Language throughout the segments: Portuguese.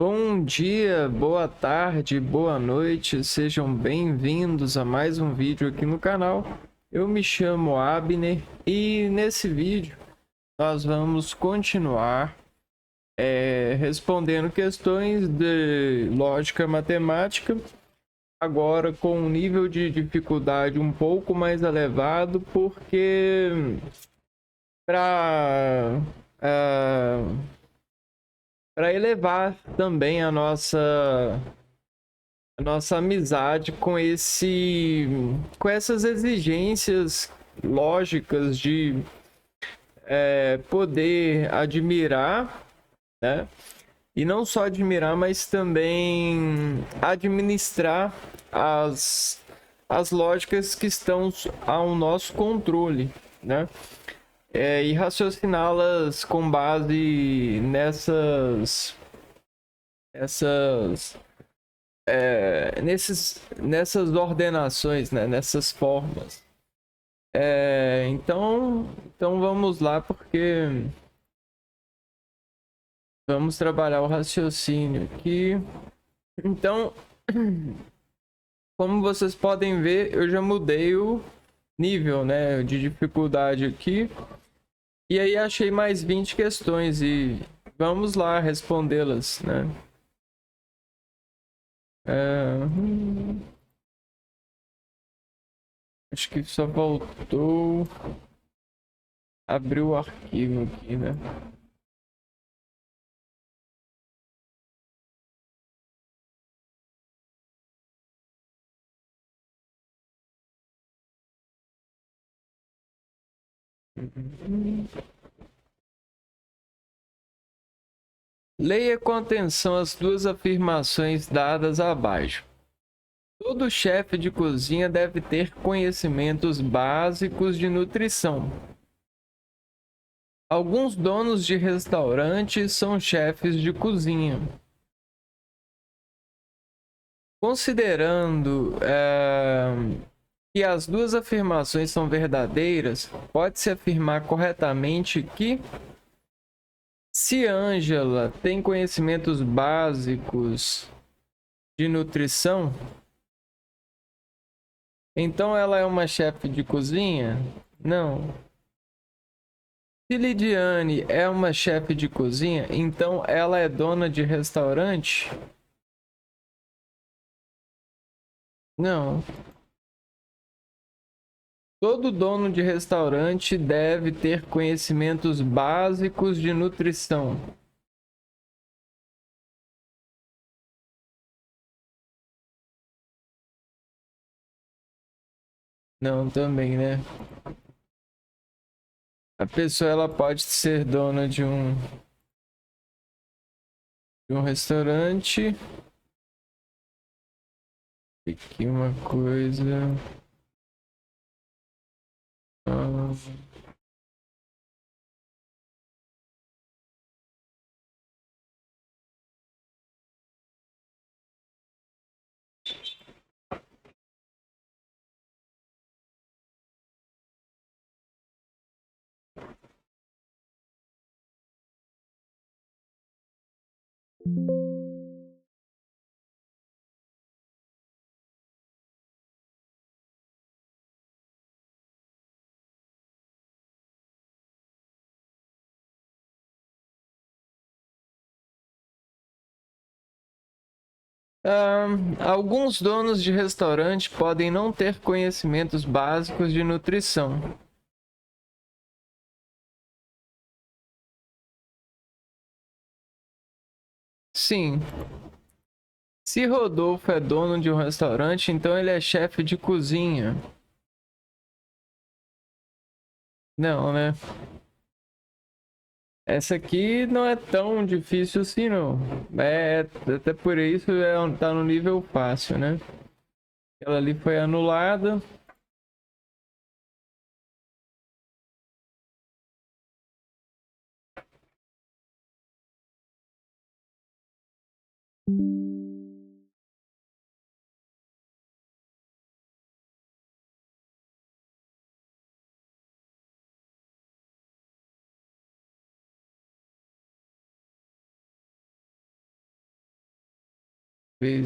Bom dia, boa tarde, boa noite, sejam bem-vindos a mais um vídeo aqui no canal. Eu me chamo Abner e nesse vídeo nós vamos continuar respondendo questões de lógica matemática, agora com um nível de dificuldade um pouco mais elevado, porque para para elevar também a nossa amizade com essas exigências lógicas de poder admirar, né? E não só admirar, mas também administrar as lógicas que estão ao nosso controle, né? E raciociná-las com base essas nessas ordenações, né? Nessas formas. Então vamos lá, porque vamos trabalhar o raciocínio aqui. Então, como vocês podem ver, eu já mudei o nível, né, de dificuldade aqui. E aí achei mais 20 questões e vamos lá respondê-las, né? Acho que só faltou abrir o arquivo aqui, né? Leia com atenção as duas afirmações dadas abaixo. Todo chefe de cozinha deve ter conhecimentos básicos de nutrição. Alguns donos de restaurantes são chefes de cozinha. Considerando que as duas afirmações são verdadeiras, pode-se afirmar corretamente que, se Ângela tem conhecimentos básicos de nutrição, então ela é uma chefe de cozinha? Não. Se Lidiane é uma chefe de cozinha, então ela é dona de restaurante? Não. Todo dono de restaurante deve ter conhecimentos básicos de nutrição. Não, também, né? A pessoa ela pode ser dona de um restaurante. Aqui uma coisa. Ah, alguns donos de restaurante podem não ter conhecimentos básicos de nutrição. Sim. Se Rodolfo é dono de um restaurante, então ele é chefe de cozinha. Não, né? Essa aqui não é tão difícil assim, não. Até por isso tá no nível fácil, né? Ela ali foi anulada.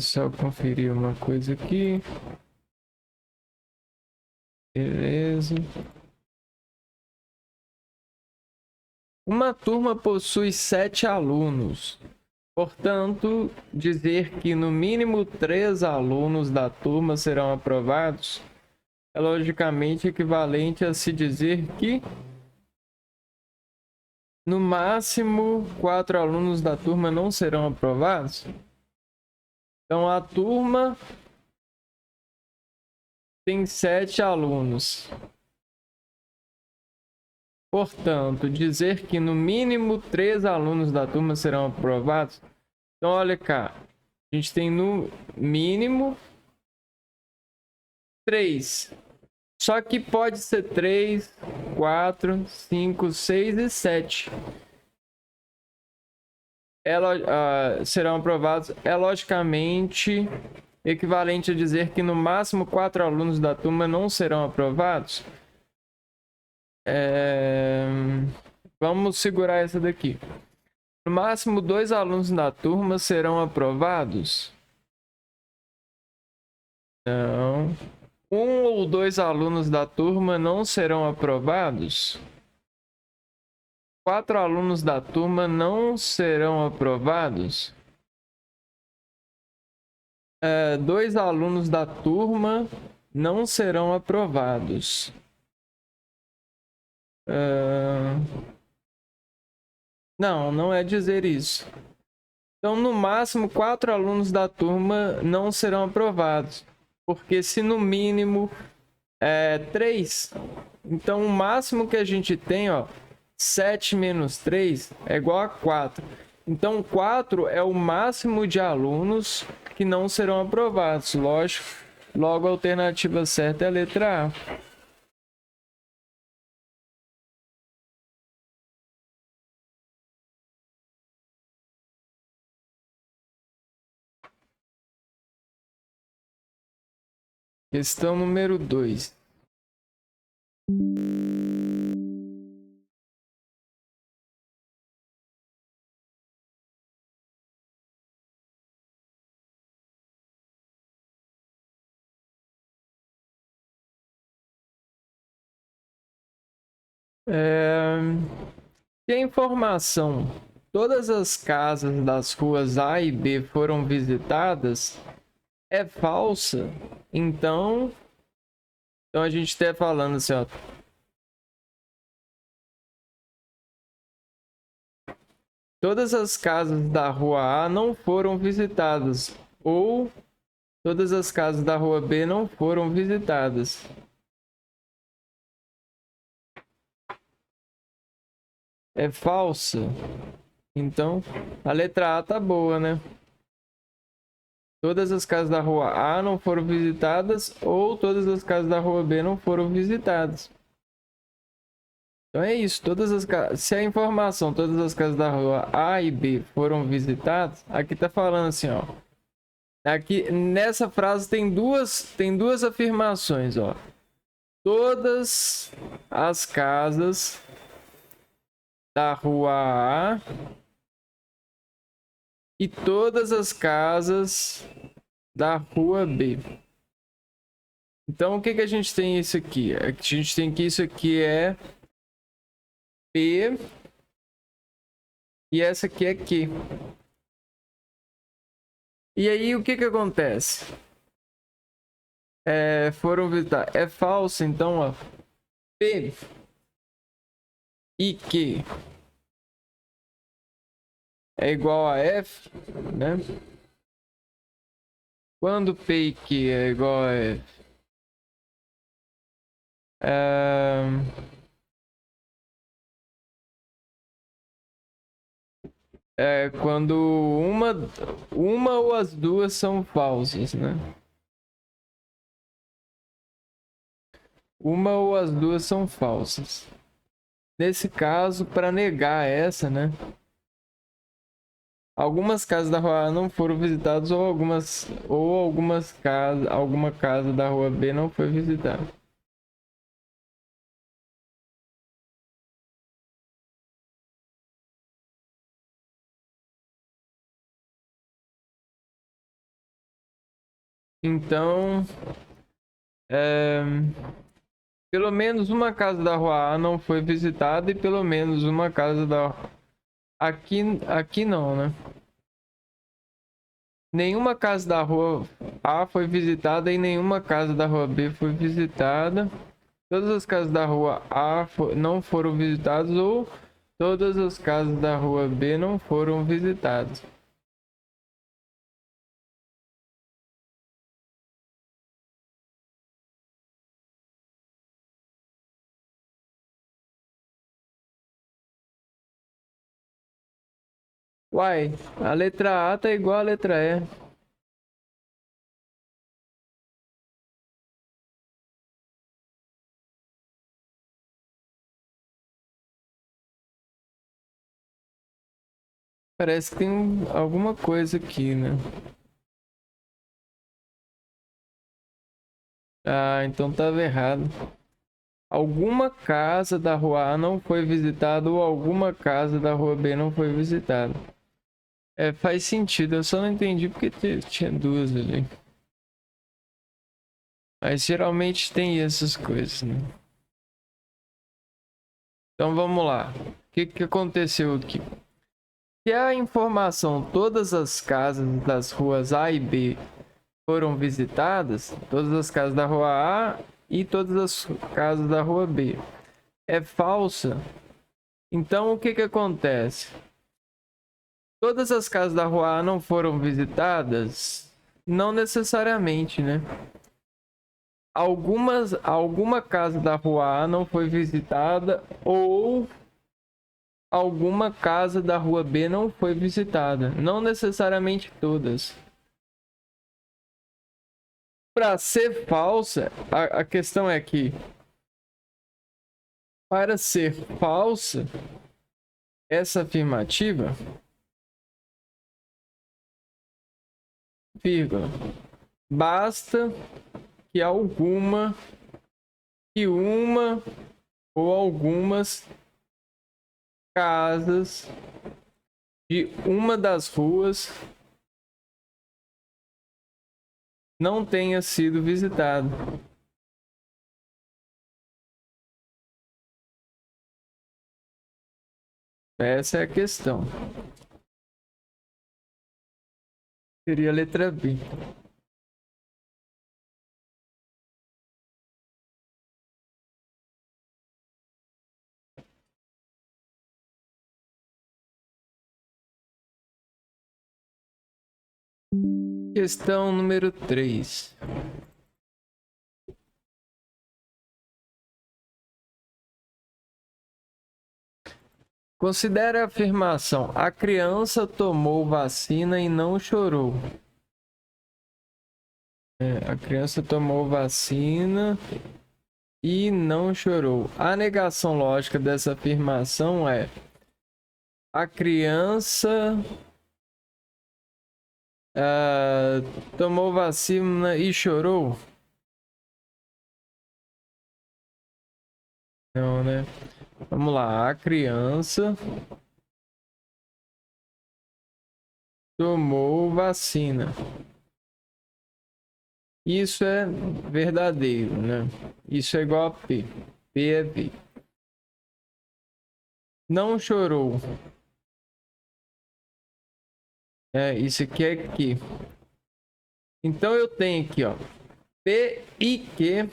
Só conferir uma coisa aqui. Beleza. Uma turma possui 7 alunos. Portanto, dizer que no mínimo 3 alunos da turma serão aprovados é logicamente equivalente a se dizer que no máximo 4 alunos da turma não serão aprovados. Então a turma tem 7 alunos. Portanto, dizer que no mínimo 3 alunos da turma serão aprovados. Então, olha cá. A gente tem no mínimo 3. Só que pode ser 3, 4, 5, 6 e 7. Serão aprovados. É logicamente equivalente a dizer que no máximo 4 alunos da turma não serão aprovados. Vamos segurar essa daqui. No máximo 2 alunos da turma serão aprovados. Não. 1 ou 2 alunos da turma não serão aprovados. 4 alunos da turma não serão aprovados. 2 alunos da turma não serão aprovados. Não, não é dizer isso. Então, no máximo, 4 alunos da turma não serão aprovados. Porque se no mínimo 3, então o máximo que a gente tem, 7 menos 3 é igual a 4. Então, 4 é o máximo de alunos que não serão aprovados. Lógico, logo a alternativa certa é a letra A. Questão número 2. Se a informação todas as casas das ruas A e B foram visitadas é falsa, então a gente está falando assim, todas as casas da rua A não foram visitadas, ou todas as casas da rua B não foram visitadas. É falsa. Então, a letra A tá boa, né? Todas as casas da rua A não foram visitadas, ou todas as casas da rua B não foram visitadas. Então é isso, se a informação todas as casas da rua A e B foram visitadas, aqui tá falando assim, aqui nessa frase tem duas afirmações, Todas as casas da rua A e todas as casas da rua B. Então o que a gente tem isso aqui? A gente tem que isso aqui é P e essa aqui é Q. E aí o que acontece? Foram visitar. É falso, então, P e Q é igual a F, né? Quando P e Q é igual a F, quando uma ou as duas são falsas, né? Uma ou as duas são falsas. Nesse caso, para negar essa, né? Algumas casas da rua A não foram visitadas ou alguma casa da rua B não foi visitada. Então, é, pelo menos uma casa da rua A não foi visitada e pelo menos uma casa da... Aqui não, né? Nenhuma casa da rua A foi visitada e nenhuma casa da rua B foi visitada. Todas as casas da rua A não foram visitadas ou todas as casas da rua B não foram visitadas. Uai, a letra A tá igual a letra E. Parece que tem alguma coisa aqui, né? Ah, então tava errado. Alguma casa da rua A não foi visitada ou alguma casa da rua B não foi visitada. É, faz sentido, eu só não entendi porque tinha duas ali. Mas geralmente tem essas coisas, né? Então vamos lá. O que aconteceu aqui? Se a informação todas as casas das ruas A e B foram visitadas, todas as casas da rua A e todas as casas da rua B é falsa, então o que acontece? Todas as casas da rua A não foram visitadas? Não necessariamente, né? Alguma casa da rua A não foi visitada ou alguma casa da rua B não foi visitada. Não necessariamente todas. Para ser falsa, a questão é que para ser falsa essa afirmativa, vírgula, basta que uma ou algumas casas de uma das ruas não tenha sido visitada. Essa é a questão. Seria a letra B. Questão número 3. Considere a afirmação: a criança tomou vacina e não chorou. A criança tomou vacina e não chorou. A negação lógica dessa afirmação é: a criança tomou vacina e chorou? Não, né? Vamos lá. A criança tomou vacina. Isso é verdadeiro, né? Isso é igual a P. P é V. Não chorou. Isso aqui é Q. Então eu tenho aqui, ó, P e Q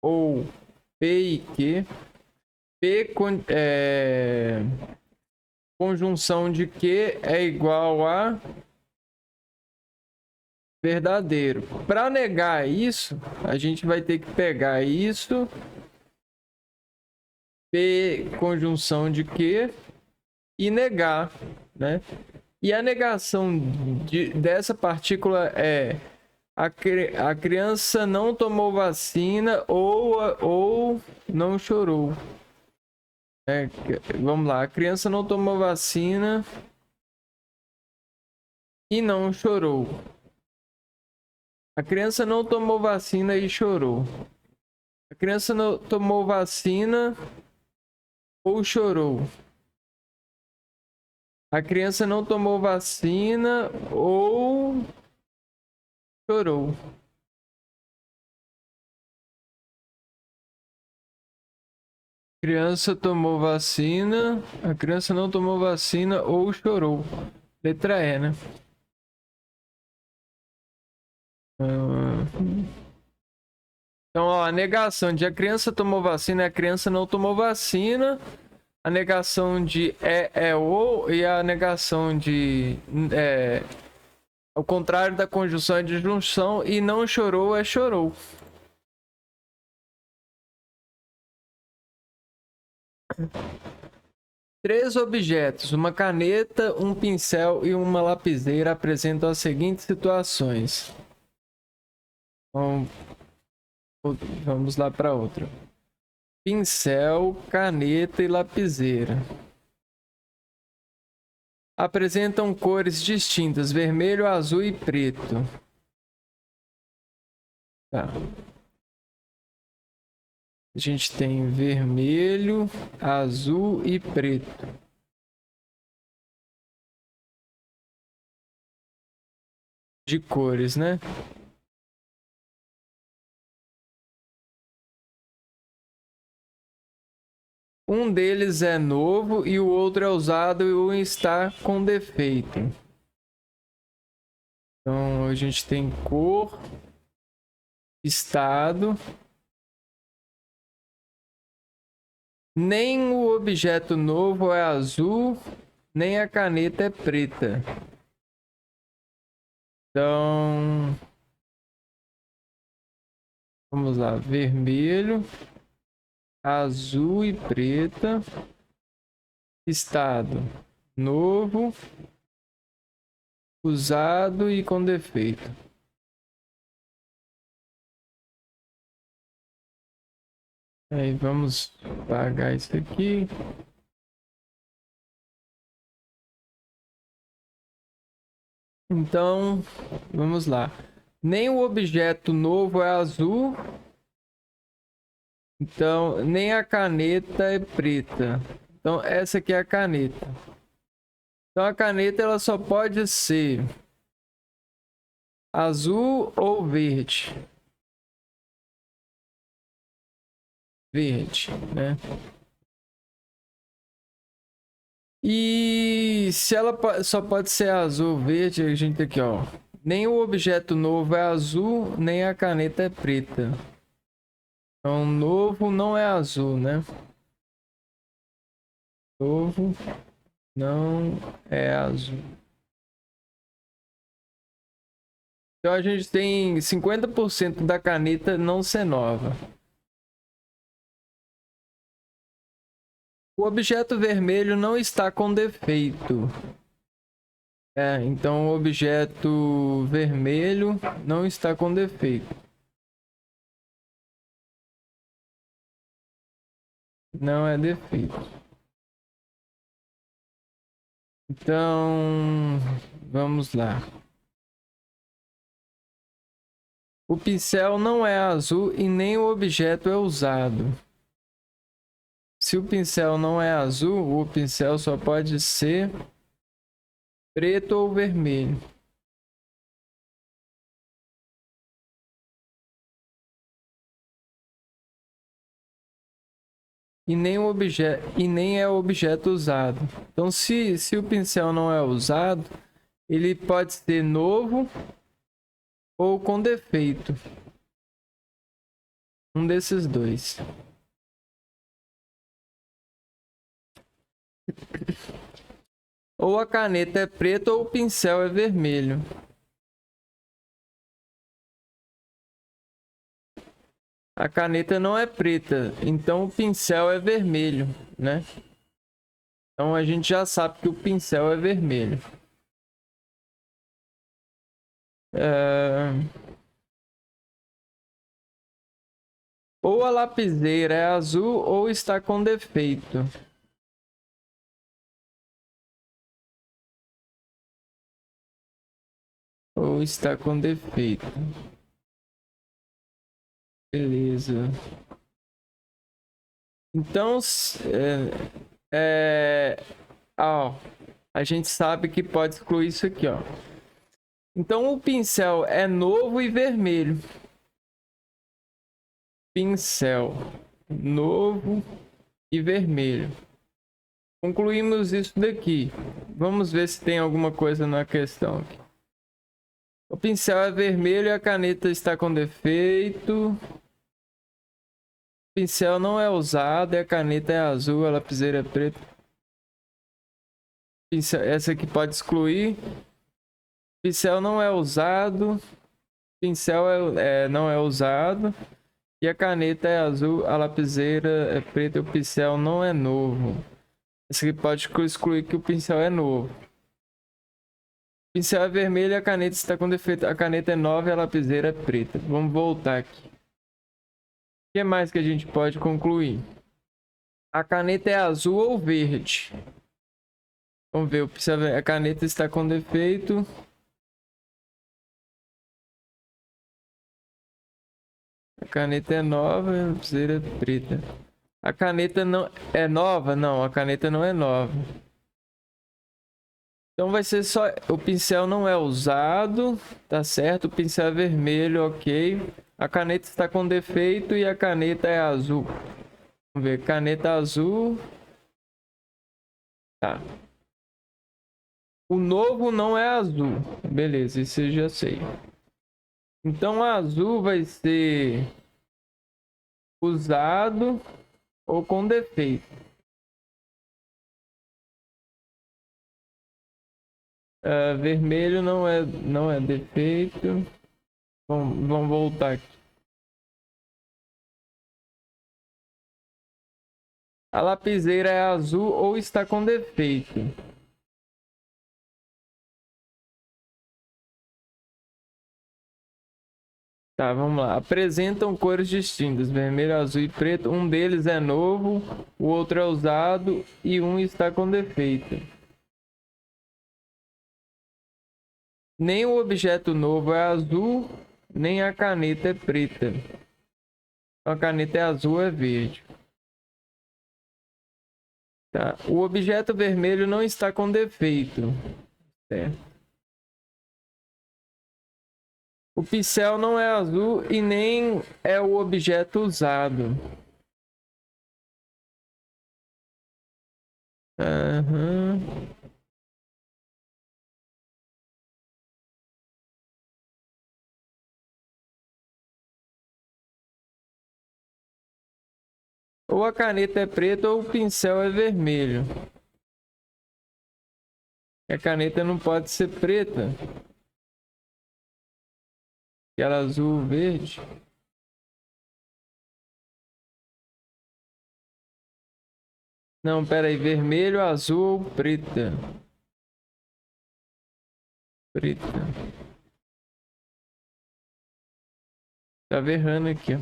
ou P e Q. P conjunção de Q é igual a verdadeiro. Para negar isso, a gente vai ter que pegar isso, P conjunção de Q, e negar, né? E a negação dessa partícula é: a criança não tomou vacina ou não chorou. Vamos lá, a criança não tomou vacina e não chorou. A criança não tomou vacina e chorou. A criança não tomou vacina ou chorou. A criança não tomou vacina ou chorou. Criança tomou vacina, a criança não tomou vacina ou chorou. Letra E, né? Então, ó, a negação de a criança tomou vacina e a criança não tomou vacina. A negação de é ou e a negação de ao contrário da conjunção é disjunção e não chorou é chorou. Três objetos, uma caneta, um pincel e uma lapiseira apresentam as seguintes situações. Então, vamos lá para outra. Pincel, caneta e lapiseira apresentam cores distintas, vermelho, azul e preto. Tá. A gente tem vermelho, azul e preto. De cores, né? Um deles é novo e o outro é usado e um está com defeito. Então a gente tem cor, estado. Nem o objeto novo é azul, nem a caneta é preta. Então, vamos lá, vermelho, azul e preta. Estado, novo, usado e com defeito. Aí vamos apagar isso aqui. Então, vamos lá. Nem o objeto novo é azul. Então, nem a caneta é preta. Então, essa aqui é a caneta. Então, a caneta ela só pode ser azul ou verde. Verde, né? E se ela só pode ser azul, verde, a gente tem aqui, ó. Nem o objeto novo é azul, nem a caneta é preta. Então, novo não é azul, né? Novo não é azul. Então, a gente tem 50% da caneta não ser nova. O objeto vermelho não está com defeito. Então o objeto vermelho não está com defeito. Não é defeito. Então, vamos lá. O pincel não é azul e nem o objeto é usado. Se o pincel não é azul, o pincel só pode ser preto ou vermelho. E nem é objeto usado. Então, se o pincel não é usado, ele pode ser novo ou com defeito. Um desses dois. Ou a caneta é preta ou o pincel é vermelho. A caneta não é preta, então o pincel é vermelho, né? Então a gente já sabe que o pincel é vermelho. Ou a lapiseira é azul ou está com defeito. Ou está com defeito. Beleza. Então, a gente sabe que pode excluir isso aqui, ó. Então, o pincel é novo e vermelho. Pincel novo e vermelho. Concluímos isso daqui. Vamos ver se tem alguma coisa na questão aqui. O pincel é vermelho e a caneta está com defeito. O pincel não é usado e a caneta é azul, a lapiseira é preta. Pincel, essa aqui pode excluir. Pincel não é usado. Pincel não é usado. E a caneta é azul, a lapiseira é preta e o pincel não é novo. Esse aqui pode excluir que o pincel é novo. O pincel é vermelho e a caneta está com defeito. A caneta é nova e a lapiseira é preta. Vamos voltar aqui. O que mais que a gente pode concluir? A caneta é azul ou verde? Vamos ver, a caneta está com defeito. A caneta é nova e a lapiseira é preta. A caneta não é nova? Não, a caneta não é nova. Então vai ser só... O pincel não é usado, tá certo? O pincel é vermelho, ok. A caneta está com defeito e a caneta é azul. Vamos ver, caneta azul. Tá. O novo não é azul. Beleza, isso eu já sei. Então azul vai ser usado ou com defeito. Vermelho não é defeito. Vamos voltar aqui. A lapiseira é azul ou está com defeito. Tá, vamos lá. Apresentam cores distintas, vermelho, azul e preto. Um deles é novo, o outro é usado e um está com defeito. Nem o objeto novo é azul, nem a caneta é preta. A caneta é azul, é verde. Tá. O objeto vermelho não está com defeito. Certo. O pincel não é azul e nem é o objeto usado. Aham. Ou a caneta é preta ou o pincel é vermelho. A caneta não pode ser preta. Aquela azul, verde. Não, pera aí. Vermelho, azul ou preta? Preta. Tá errando aqui, ó.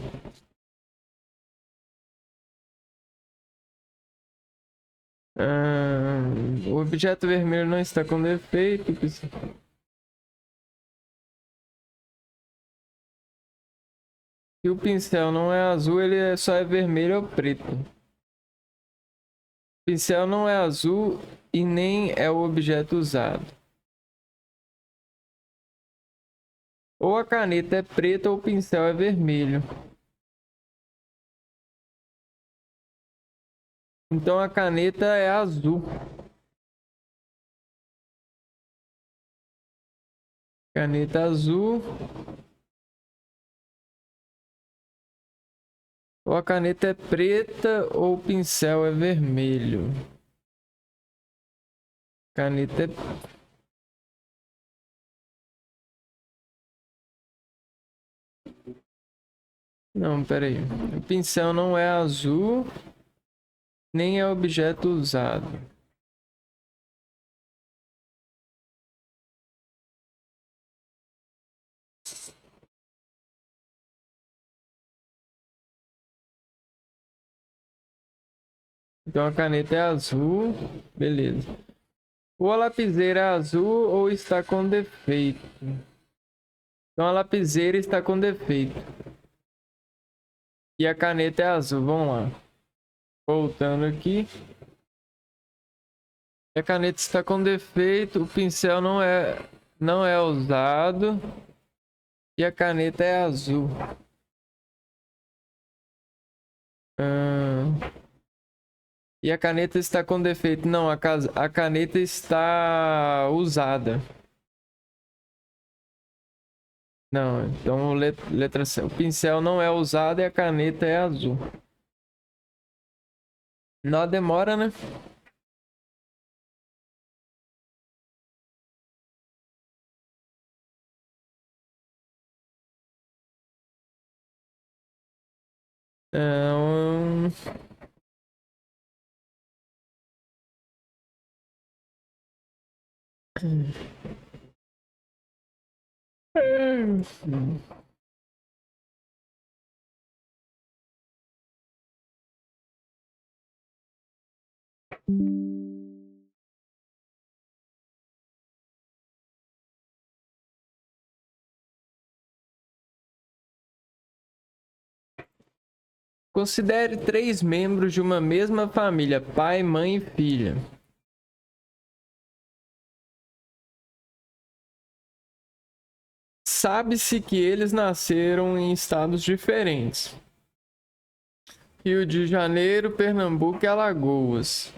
O objeto vermelho não está com defeito. Se o pincel não é azul, ele só é vermelho ou preto. O pincel não é azul e nem é o objeto usado. Ou a caneta é preta ou o pincel é vermelho. Então a caneta é azul. Caneta azul. Ou a caneta é preta ou o pincel é vermelho. Caneta é... Não, pera aí. O pincel não é azul, nem é objeto usado. Então a caneta é azul, beleza. Ou a lapiseira é azul ou está com defeito. Então a lapiseira está com defeito. E a caneta é azul, vamos lá. Voltando aqui. A caneta está com defeito, o pincel não é usado. E a caneta é azul. E a caneta está com defeito. Não, a caneta está usada. Não, então letra C. O pincel não é usado e a caneta é azul. Não demora, né? Então... Considere 3 membros de uma mesma família: pai, mãe e filha. Sabe-se que eles nasceram em estados diferentes: Rio de Janeiro, Pernambuco e Alagoas.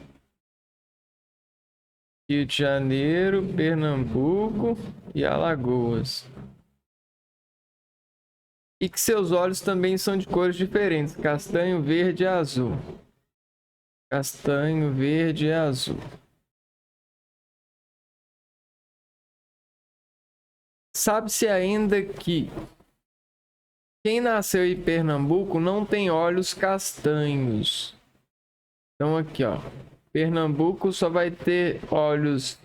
Rio de Janeiro, Pernambuco e Alagoas. E que seus olhos também são de cores diferentes: castanho, verde e azul. Castanho, verde e azul. Sabe-se ainda que quem nasceu em Pernambuco não tem olhos castanhos. Então aqui, ó. Pernambuco só vai ter olhos...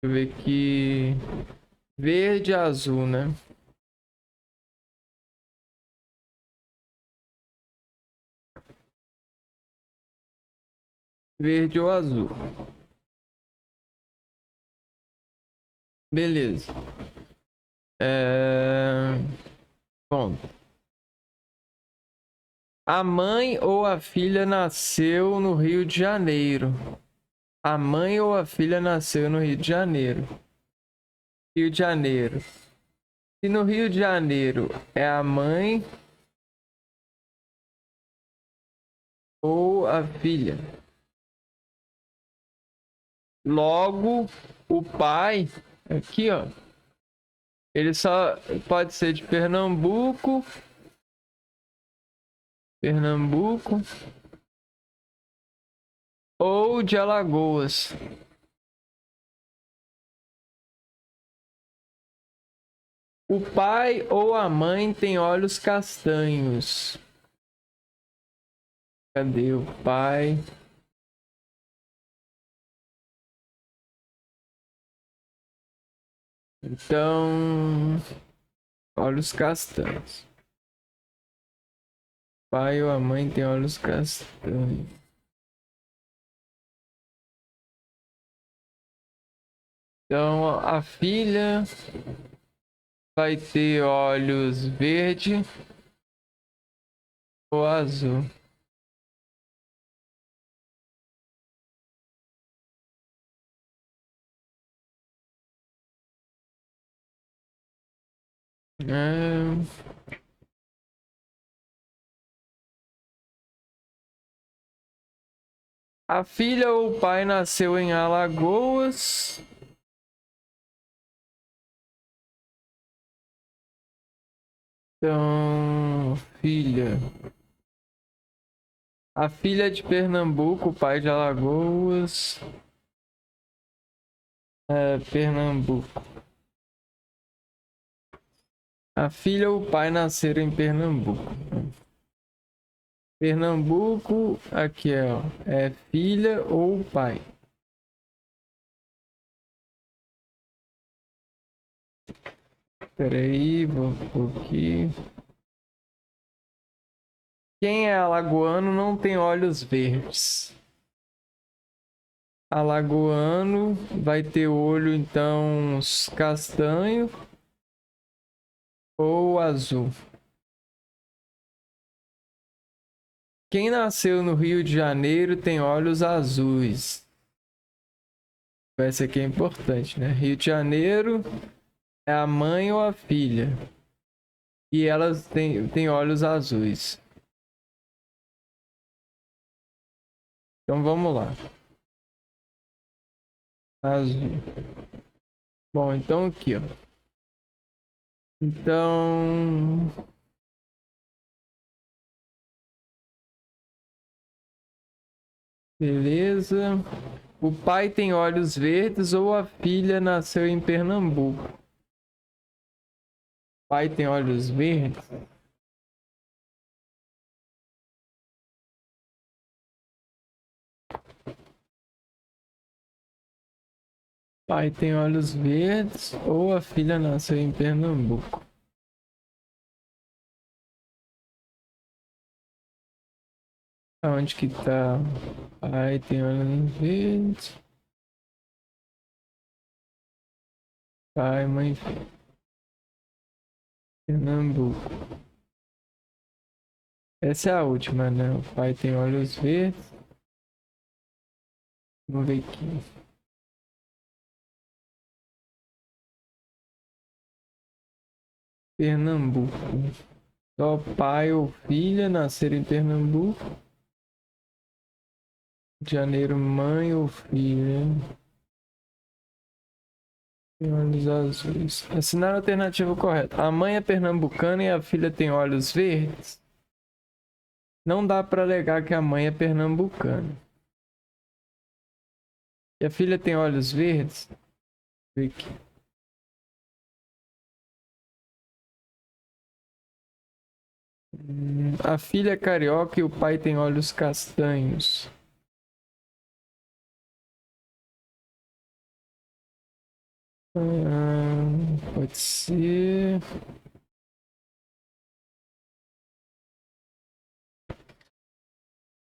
Deixa eu ver aqui... Verde e azul, né? Verde ou azul. Beleza. Bom. A mãe ou a filha nasceu no Rio de Janeiro. A mãe ou a filha nasceu no Rio de Janeiro. Rio de Janeiro. Se no Rio de Janeiro é a mãe ou a filha. Logo, o pai, aqui ó, ele só pode ser de Pernambuco, ou de Alagoas. O pai ou a mãe tem olhos castanhos. Cadê o pai? Então, olhos castanhos. O pai ou a mãe tem olhos castanhos. Então, a filha vai ter olhos verde ou azul. A filha ou o pai nasceu em Alagoas. Então, filha. A filha é de Pernambuco, o pai de Alagoas. Pernambuco. A filha ou o pai nasceram em Pernambuco. Pernambuco, aqui ó, é filha ou pai. Espera aí, vou aqui. Quem é alagoano não tem olhos verdes. Alagoano vai ter olho então castanho ou azul. Quem nasceu no Rio de Janeiro tem olhos azuis. Essa aqui é importante, né? Rio de Janeiro é a mãe ou a filha. E elas têm olhos azuis. Então vamos lá. Azul. Bom, então aqui, ó. Então, beleza. O pai tem olhos verdes ou a filha nasceu em Pernambuco? O pai tem olhos verdes? Pai tem olhos verdes ou a filha nasceu em Pernambuco? Aonde que tá? Pai tem olhos verdes. Pai, mãe, filho. Pernambuco. Essa é a última, né? O pai tem olhos verdes. Vamos ver aqui. Pernambuco. Só pai ou filha nasceram em Pernambuco. De Janeiro, mãe ou filha. Tem olhos azuis. Assinar a alternativa correta. A mãe é pernambucana e a filha tem olhos verdes? Não dá para alegar que a mãe é pernambucana. E a filha tem olhos verdes? Vê aqui. A filha é carioca e o pai tem olhos castanhos. Pode ser.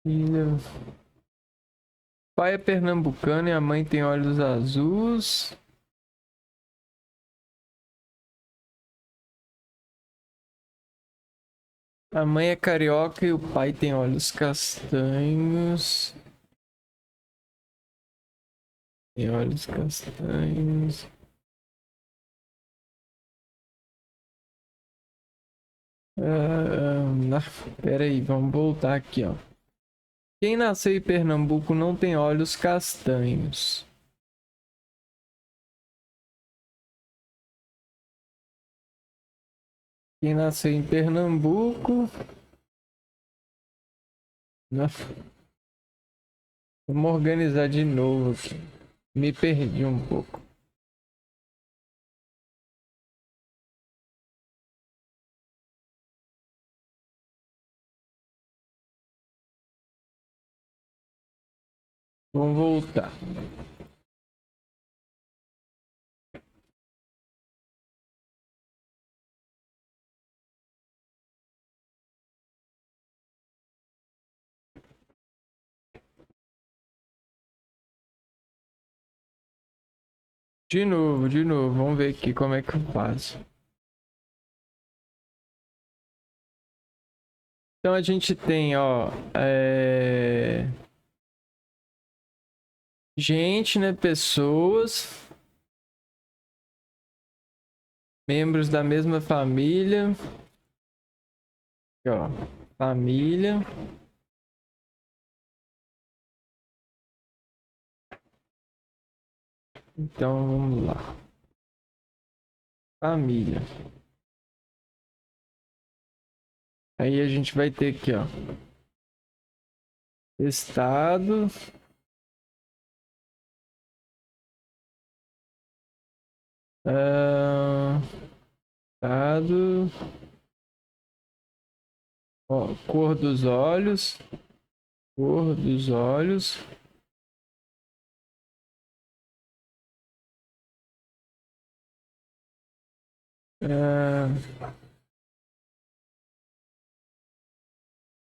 Filha. O pai é pernambucano e a mãe tem olhos azuis. A mãe é carioca e o pai tem olhos castanhos. Tem olhos castanhos. Pera aí, vamos voltar aqui, ó. Quem nasceu em Pernambuco não tem olhos castanhos. Quem nasceu em Pernambuco... Vamos organizar de novo aqui. Me perdi um pouco. Vamos voltar. De novo. Vamos ver aqui como é que eu faço. Então a gente tem, ó, gente, né? Pessoas, membros da mesma família. Aqui, ó, família. Então vamos lá. Família. Aí a gente vai ter aqui, ó. Estado. Estado. Ó, cor dos olhos. Cor dos olhos.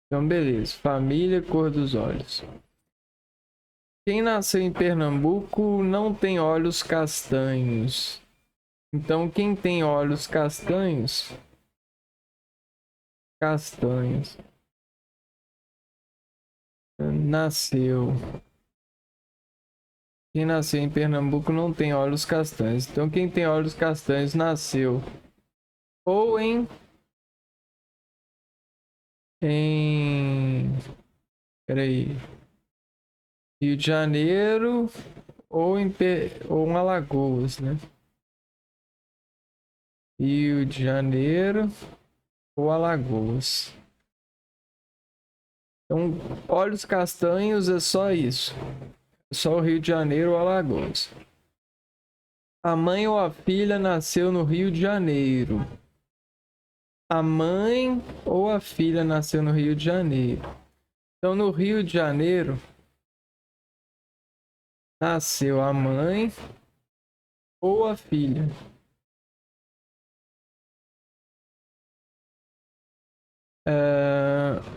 Então, beleza. Família, cor dos olhos. Quem nasceu em Pernambuco não tem olhos castanhos. Então, quem tem olhos castanhos? Castanhos. Nasceu. Quem nasceu em Pernambuco não tem olhos castanhos. Então, quem tem olhos castanhos nasceu ou em em... Peraí. Rio de Janeiro ou em Alagoas, né? Rio de Janeiro ou Alagoas. Então, olhos castanhos é só isso. É só o Rio de Janeiro ou Alagoas. A mãe ou a filha nasceu no Rio de Janeiro. A mãe ou a filha nasceu no Rio de Janeiro. Então, no Rio de Janeiro, nasceu a mãe ou a filha.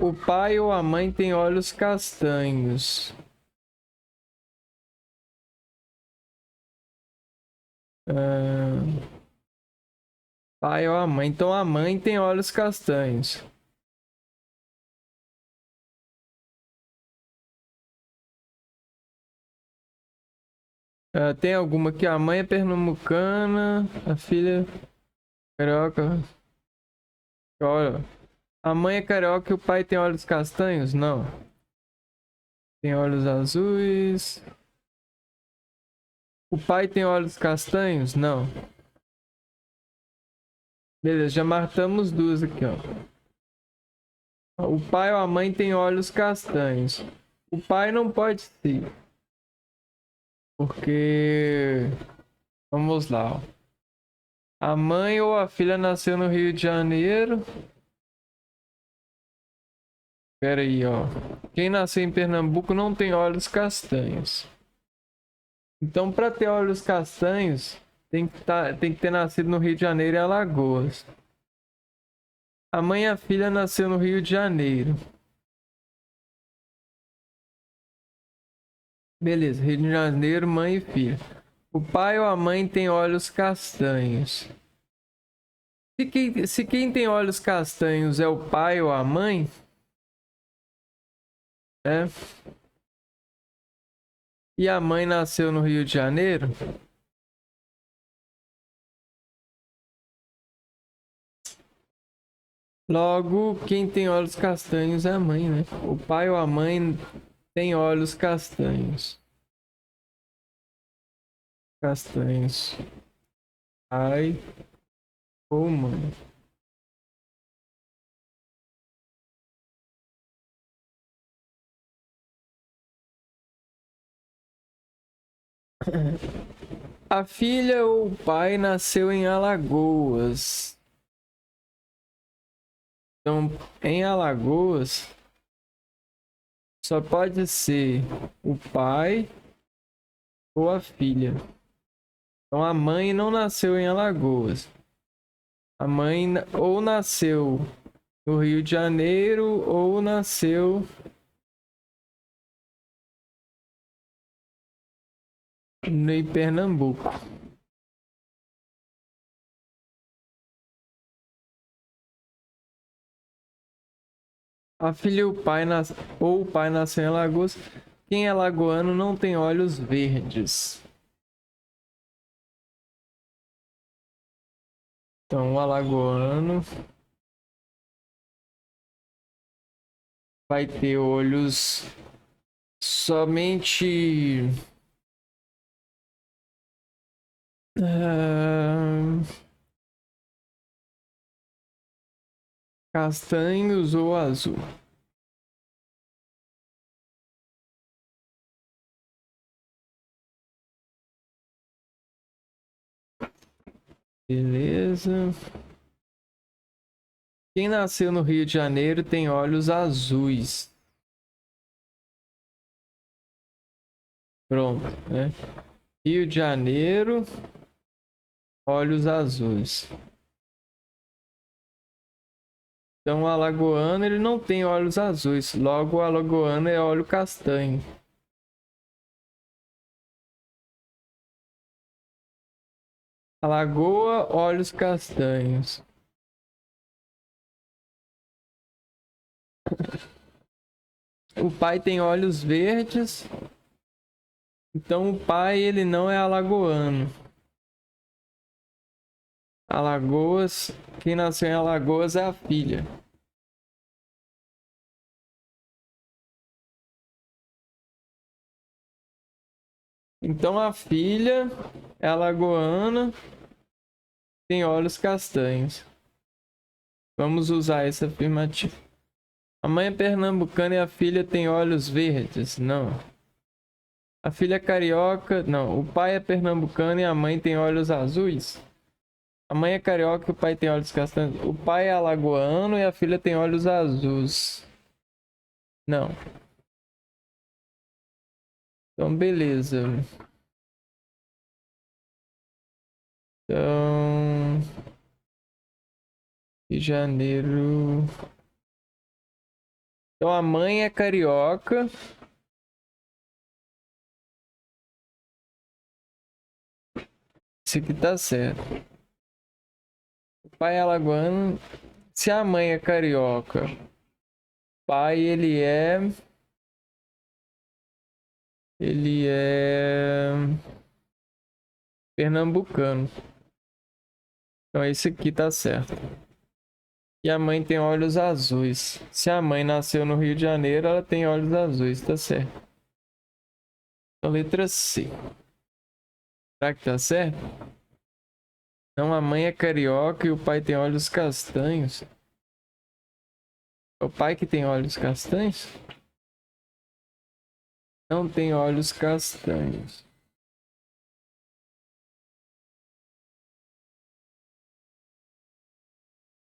O pai ou a mãe tem olhos castanhos. Pai ou a mãe. Então a mãe tem olhos castanhos. Tem alguma que a mãe é pernambucana, a filha carioca. Olha, a mãe é carioca e o pai tem olhos castanhos? Não. Tem olhos azuis. O pai tem olhos castanhos? Não. Beleza, já marcamos duas aqui, ó. O pai ou a mãe tem olhos castanhos. O pai não pode ser. Porque... Vamos lá, ó. A mãe ou a filha nasceu no Rio de Janeiro. Pera aí, ó. Quem nasceu em Pernambuco não tem olhos castanhos. Então, para ter olhos castanhos, tem que ter nascido no Rio de Janeiro e Alagoas. A mãe e a filha nasceu no Rio de Janeiro. Beleza, Rio de Janeiro, mãe e filha. O pai ou a mãe tem olhos castanhos. Se quem tem olhos castanhos é o pai ou a mãe, né? E a mãe nasceu no Rio de Janeiro, logo quem tem olhos castanhos é a mãe, né? O pai ou a mãe tem olhos castanhos. Castanhos. Pai ou mãe. A filha ou o pai nasceu em Alagoas. Então, em Alagoas, só pode ser o pai ou a filha. Então, a mãe não nasceu em Alagoas. A mãe ou nasceu no Rio de Janeiro ou nasceu em Pernambuco. A filha e o pai ou o pai nasceu em Alagoas. Quem é lagoano não tem olhos verdes. Então, o alagoano vai ter olhos somente castanhos ou azul. Beleza. Quem nasceu no Rio de Janeiro tem olhos azuis. Pronto, né? Rio de Janeiro, olhos azuis. Então, o alagoano ele não tem olhos azuis. Logo, o alagoano é olho castanho. Alagoa, olhos castanhos. O pai tem olhos verdes. Então, o pai ele não é alagoano. Alagoas, quem nasceu em Alagoas é a filha. Então a filha é alagoana, tem olhos castanhos. Vamos usar essa afirmativa. A mãe é pernambucana e a filha tem olhos verdes. Não. A filha é carioca. Não. O pai é pernambucano e a mãe tem olhos azuis. A mãe é carioca e o pai tem olhos castanhos. O pai é alagoano e a filha tem olhos azuis. Não. Então, beleza. Então, Rio de Janeiro. Então, a mãe é carioca. Isso aqui tá certo. O pai é alagoano. Se a mãe é carioca, o pai ele é pernambucano. Então esse aqui tá certo. E a mãe tem olhos azuis. Se a mãe nasceu no Rio de Janeiro, ela tem olhos azuis, tá certo. Então letra C. Será que tá certo? Não, a mãe é carioca e o pai tem olhos castanhos. É o pai que tem olhos castanhos? Não tem olhos castanhos.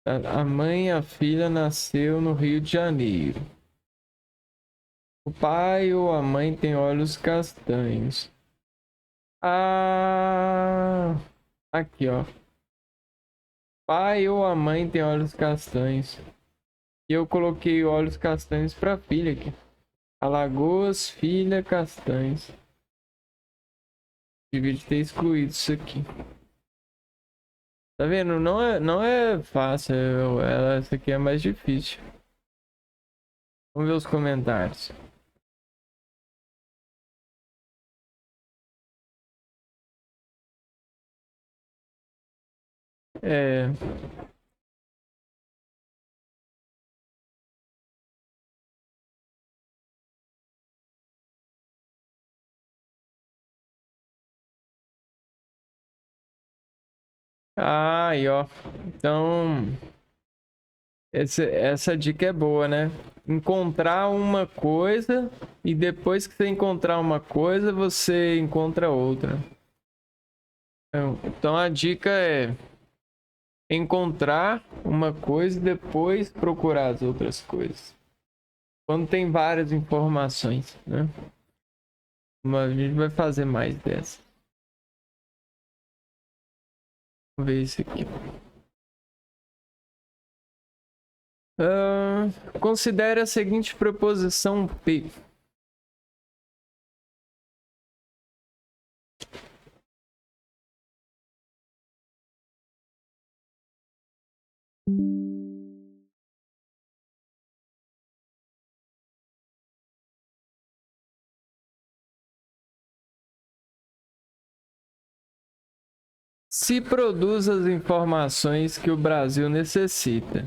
A mãe e a filha nasceu no Rio de Janeiro. O pai ou a mãe tem olhos castanhos. Ah, aqui ó. Pai ou a mãe tem olhos castanhos. E eu coloquei olhos castanhos para filha aqui. Alagoas, filha, castanhos. Devia ter excluído isso aqui. Tá vendo? Não é fácil. Essa aqui é mais difícil. Vamos ver os comentários. É. Ah, aí, ó. Então, essa dica é boa, né? Encontrar uma coisa e depois que você encontrar uma coisa, você encontra outra. Então, a dica é encontrar uma coisa e depois procurar as outras coisas. Quando tem várias informações, né? Mas a gente vai fazer mais dessa. Vamos ver esse aqui. Considere a seguinte preposição P. Se produz as informações que o Brasil necessita.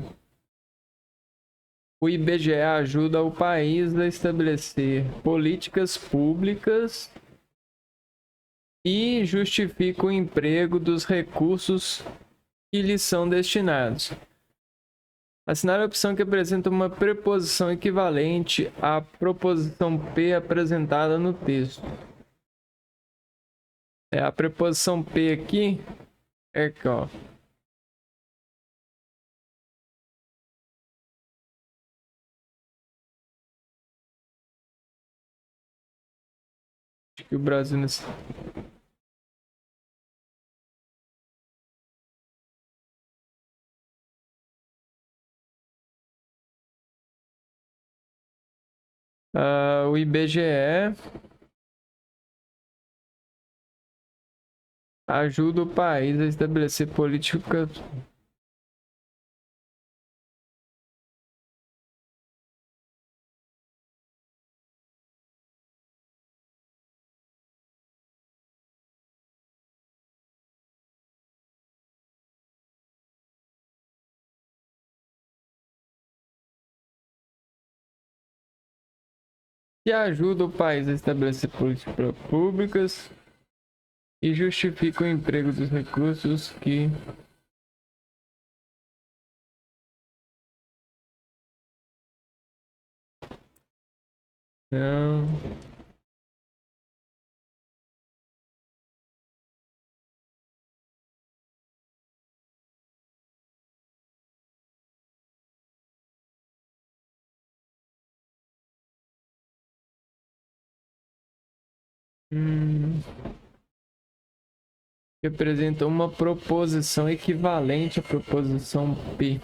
O IBGE ajuda o país a estabelecer políticas públicas e justifica o emprego dos recursos que lhes são destinados. Assinar a opção que apresenta uma preposição equivalente à proposição P apresentada no texto. A preposição P aqui é aqui, ó. Acho que o Brasil nesse... o IBGE ajuda o país a estabelecer políticas. Que ajuda o país a estabelecer políticas públicas e justifica o emprego dos recursos que não hum, representam uma proposição equivalente à proposição P.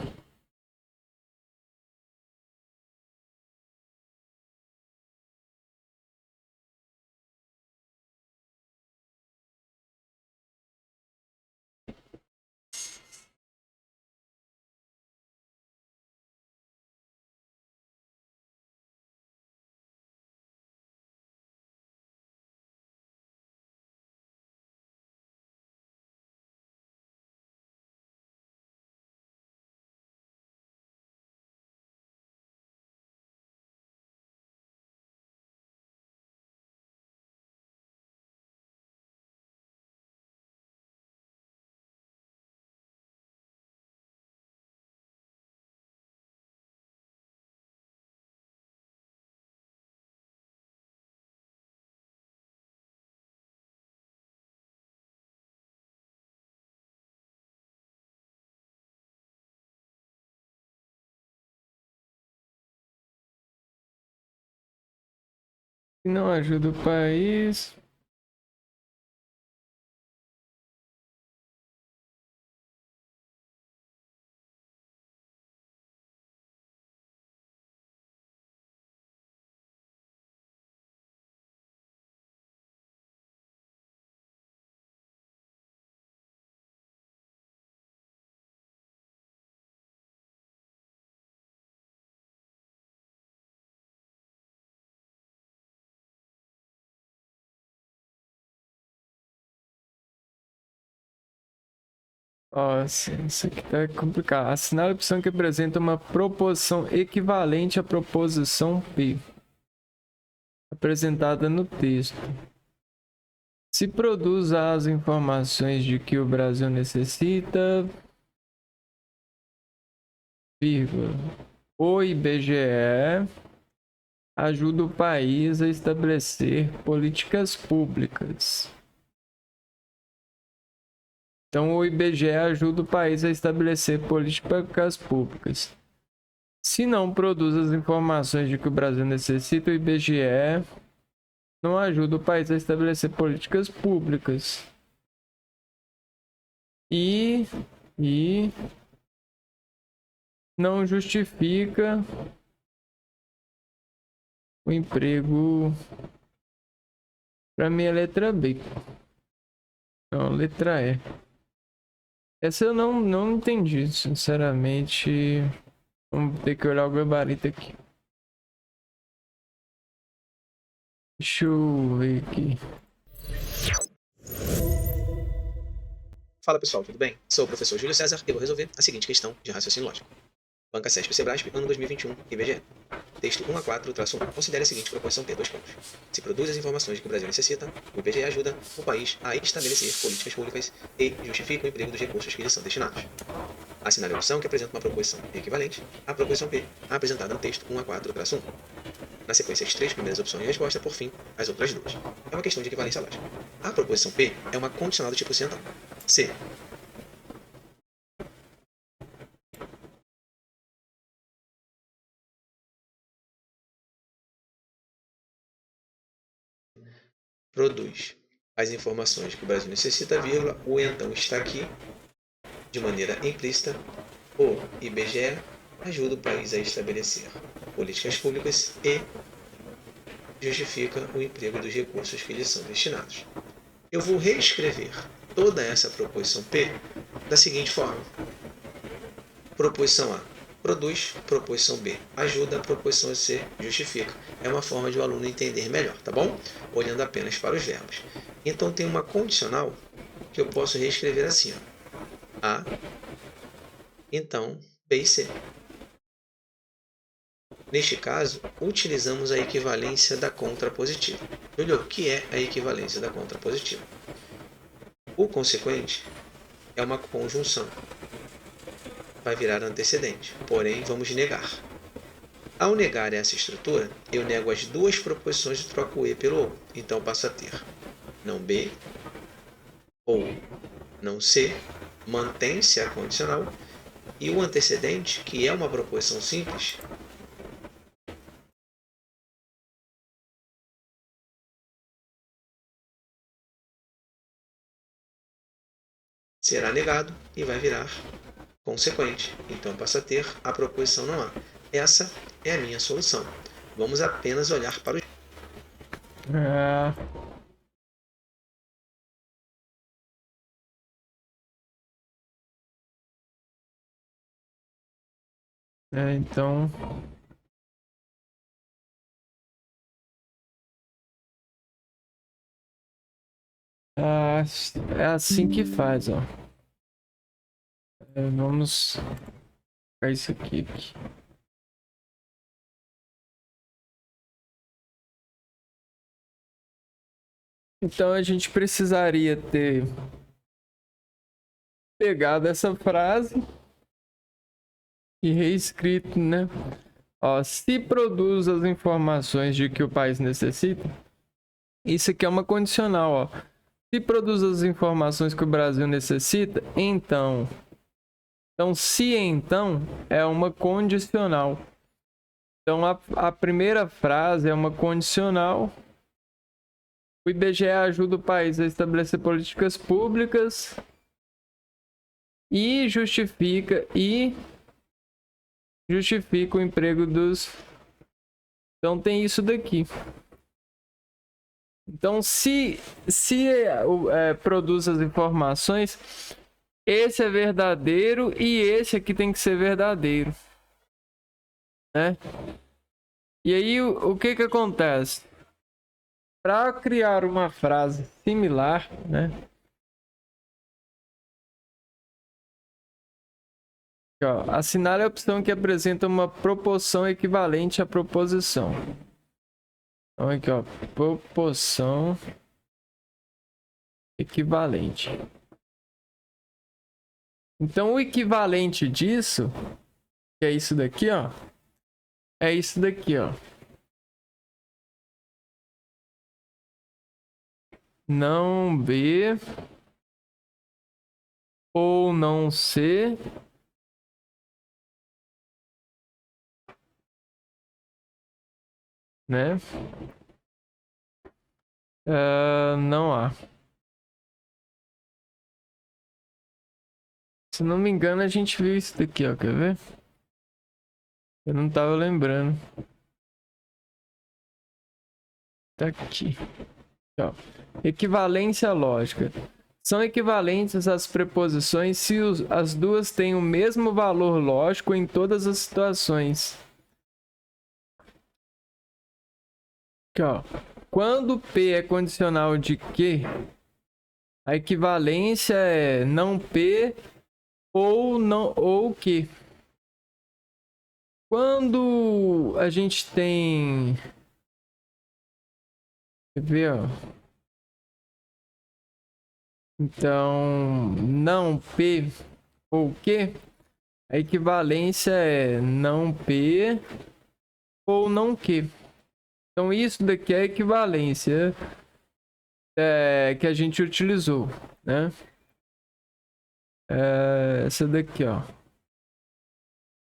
Que não ajuda o país. Nossa, isso aqui tá complicado. Assinale a opção que apresenta uma proposição equivalente à proposição P, apresentada no texto. Se produz as informações de que o Brasil necessita, vírgula, o IBGE ajuda o país a estabelecer políticas públicas. Então, o IBGE ajuda o país a estabelecer políticas públicas. Se não produz as informações de que o Brasil necessita, o IBGE não ajuda o país a estabelecer políticas públicas. E não justifica o emprego. Para mim é letra B. Não, letra E. Essa eu não entendi, sinceramente. Vamos ter que olhar o gabarito aqui. Deixa eu ver aqui. Fala pessoal, tudo bem? Sou o professor Júlio César e vou resolver a seguinte questão de raciocínio lógico. Banca CESP Sebrasp, ano 2021, IBGE. Texto 1 a 4, traço 1. Considere a seguinte proposição P, 2 pontos. Se produz as informações que o Brasil necessita, o IBGE ajuda o país a estabelecer políticas públicas e justifica o emprego dos recursos que lhes são destinados. Assinale a opção que apresenta uma proposição equivalente à proposição P, apresentada no texto 1 a 4, traço 1. Na sequência, as três primeiras opções de resposta, por fim, as outras duas. É uma questão de equivalência lógica. A proposição P é uma condicional do tipo ocidental. C. Produz as informações que o Brasil necessita, vírgula, o então está aqui, de maneira implícita, o IBGE ajuda o país a estabelecer políticas públicas e justifica o emprego dos recursos que lhes são destinados. Eu vou reescrever toda essa proposição P da seguinte forma. Proposição A, produz. Proposição B, ajuda. Proposição C, justifica. É uma forma de o aluno entender melhor, tá bom? Olhando apenas para os verbos. Então tem uma condicional que eu posso reescrever assim, ó. A, então, B e C. Neste caso, utilizamos a equivalência da contrapositiva. Júlio, o que é a equivalência da contrapositiva? O consequente é uma conjunção. Vai virar antecedente, porém vamos negar. Ao negar essa estrutura, eu nego as duas proposições e troco o E pelo OU. Então passo a ter não B ou não C, mantém-se a condicional, e o antecedente, que é uma proposição simples, será negado e vai virar consequente. Então passa a ter a proposição não há. Essa é a minha solução. Vamos apenas olhar para o... Então... é assim que faz, ó. Vamos pegar isso aqui. Então a gente precisaria ter pegado essa frase e reescrito, né? Ó, se produz as informações de que o país necessita, isso aqui é uma condicional, ó. Se produz as informações que o Brasil necessita, então se então é uma condicional. Então a primeira frase é uma condicional. O IBGE ajuda o país a estabelecer políticas públicas e justifica o emprego dos... Então tem isso daqui. Então se produz as informações, esse é verdadeiro e esse aqui tem que ser verdadeiro, né? E aí o que acontece? Para criar uma frase similar, né? Aqui, ó, assinale a opção que apresenta uma proporção equivalente à proposição. Então aqui, ó, proporção equivalente. Então o equivalente disso, que é isso daqui, ó, é isso daqui, ó. Não B ou não C, né? Não há. Se não me engano, a gente viu isso daqui, ó. Quer ver? Eu não tava lembrando. Tá aqui. Ó. Equivalência lógica. São equivalentes as preposições se as duas têm o mesmo valor lógico em todas as situações. Aqui, ó. Quando P é condicional de que, a equivalência é não P ou que. Quando a gente tem... Quer ver, ó? Então, não P ou que, a equivalência é não P ou não que. Então, isso daqui é a equivalência que a gente utilizou, né? Essa daqui, ó.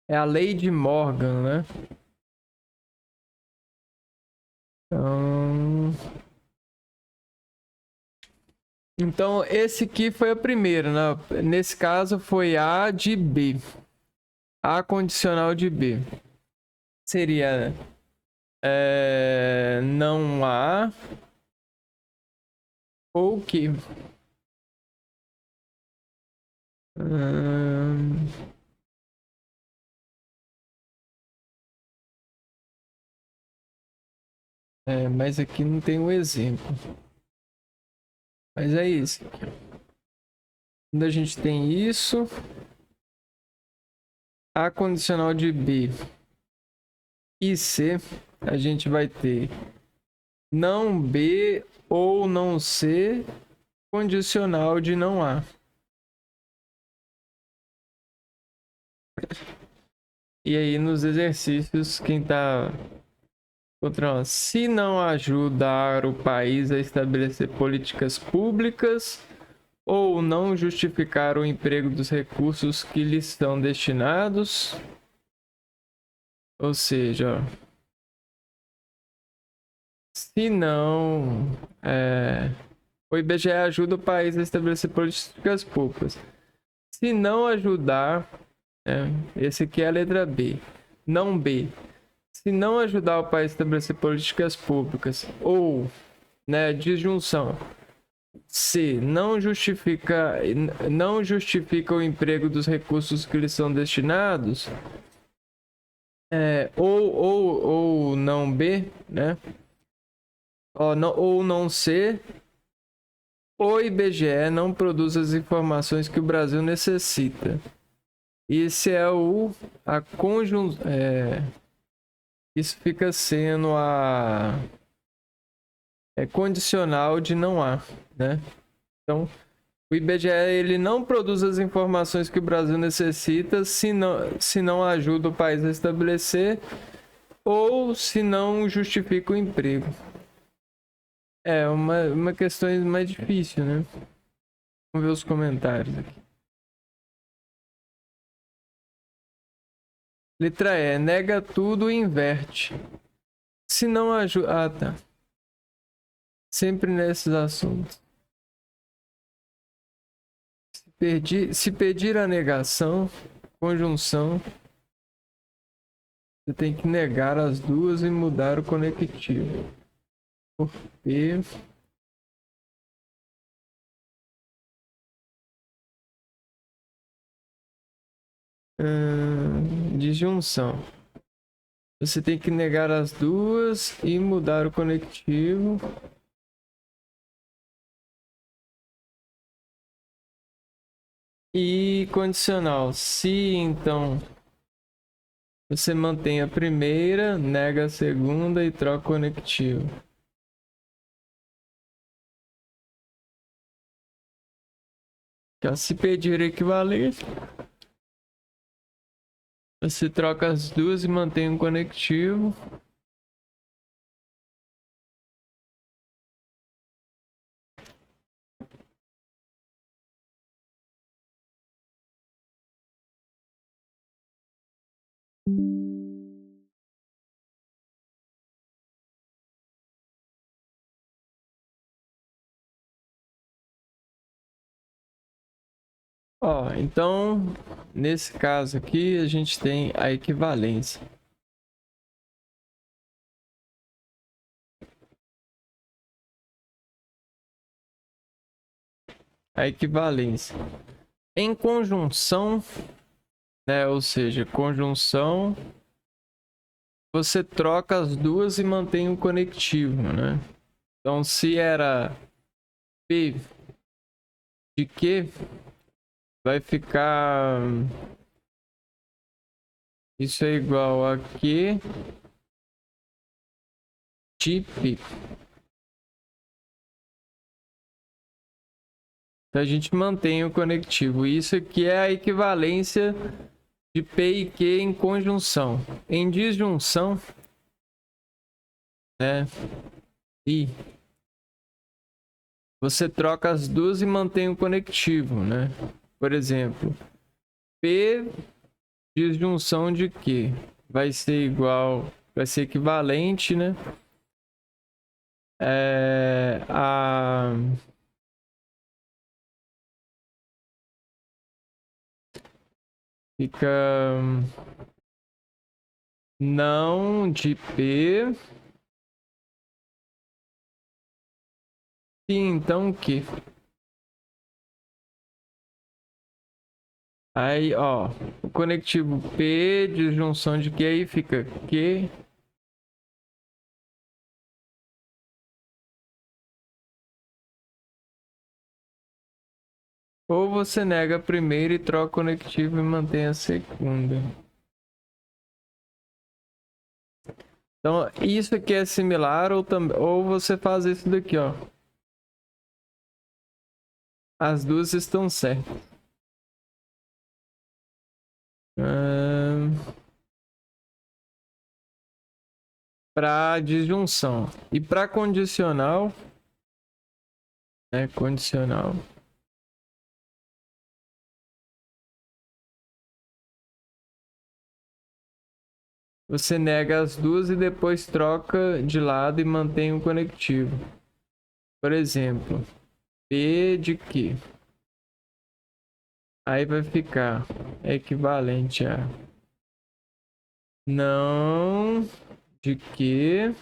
É a lei de Morgan, né? Então, esse aqui foi a primeira, né? Nesse caso, foi A de B. A condicional de B. Seria não há ou que. Mas aqui não tem um exemplo. Mas é isso. Quando a gente tem isso, A condicional de B e C, a gente vai ter não B ou não C condicional de não há. E aí nos exercícios, quem tá controlando, se não ajudar o país a estabelecer políticas públicas ou não justificar o emprego dos recursos que lhes são destinados, ou seja, ó, se não, o IBGE ajuda o país a estabelecer políticas públicas. Se não ajudar, esse aqui é a letra B. Não B. Se não ajudar o país a estabelecer políticas públicas ou, disjunção. C. Não justifica o emprego dos recursos que lhes são destinados. Ou não B, né? Ou não C. O IBGE não produz as informações que o Brasil necessita. Esse é a conjunção. Isso fica sendo a condicional de não há, né? Então, o IBGE ele não produz as informações que o Brasil necessita se não ajuda o país a estabelecer ou se não justifica o emprego. É uma questão mais difícil, né? Vamos ver os comentários aqui. Letra E. Nega tudo e inverte. Se não ajuda... Ah, tá. Sempre nesses assuntos. Se pedir a negação, conjunção, você tem que negar as duas e mudar o conectivo. Por P. Disjunção. Você tem que negar as duas e mudar o conectivo. E condicional. Se então você mantém a primeira, nega a segunda e troca o conectivo. Se pedir equivalência, você troca as duas e mantém o conectivo. Então, nesse caso aqui, a gente tem a equivalência. A equivalência. Em conjunção, ou seja, conjunção, você troca as duas e mantém o conectivo, né? Então, se era P de Q, vai ficar... Isso é igual a Q de P. Então, a gente mantém o conectivo. Isso aqui é a equivalência de P e Q em conjunção. Em disjunção, e você troca as duas e mantém o conectivo, né? Por exemplo, P disjunção de Q vai ser igual, vai ser equivalente, né? Fica não de P. E então Q. Aí, o conectivo P, disjunção de Q, aí fica Q. Ou você nega a primeira e troca o conectivo e mantém a segunda. Então, isso aqui é similar ou você faz isso daqui, As duas estão certas. Para disjunção. E para condicional, condicional. Você nega as duas e depois troca de lado e mantém o conectivo. Por exemplo, P de que? Aí vai ficar equivalente a não de que,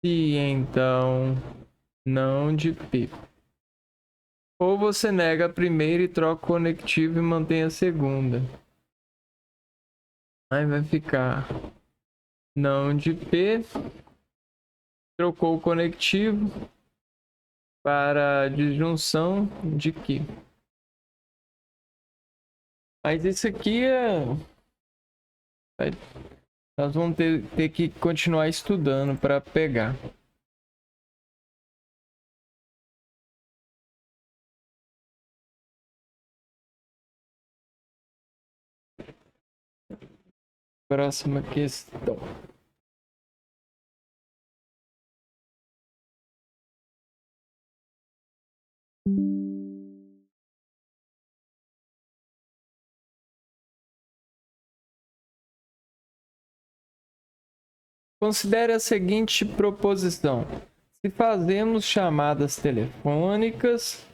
e então não de P. Ou você nega a primeira e troca o conectivo e mantém a segunda. Aí vai ficar não de P, trocou o conectivo para disjunção de que. Mas isso aqui nós vamos ter que continuar estudando para pegar. Próxima questão. Considere a seguinte proposição. Se fazemos chamadas telefônicas,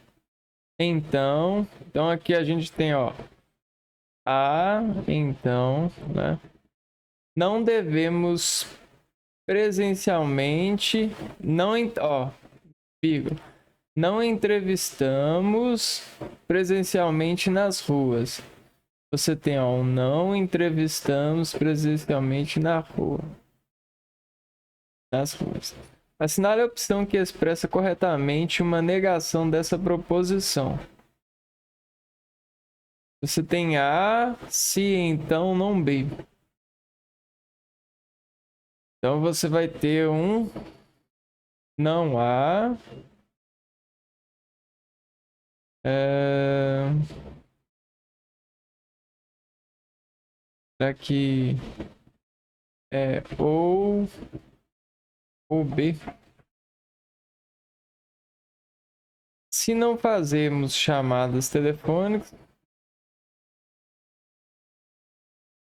então aqui a gente tem, então, né? Não devemos presencialmente, não entrevistamos presencialmente nas ruas. Você tem, não entrevistamos presencialmente na rua. Nas ruas. Assinale a opção que expressa corretamente uma negação dessa proposição. Você tem A, se então não B. Então você vai ter um não A. Aqui é ou B. Se não fazemos chamadas telefônicas,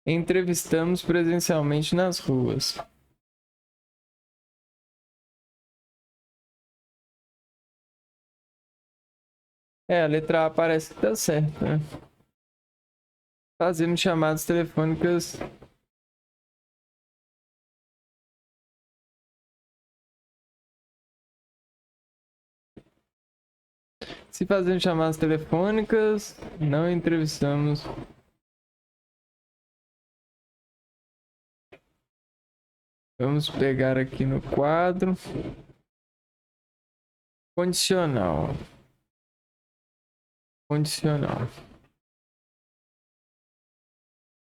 entrevistamos presencialmente nas ruas. A letra A parece que tá certa, né? Fazemos chamadas telefônicas. Se fazemos chamadas telefônicas, não entrevistamos. Vamos pegar aqui no quadro. Condicional. Condicional.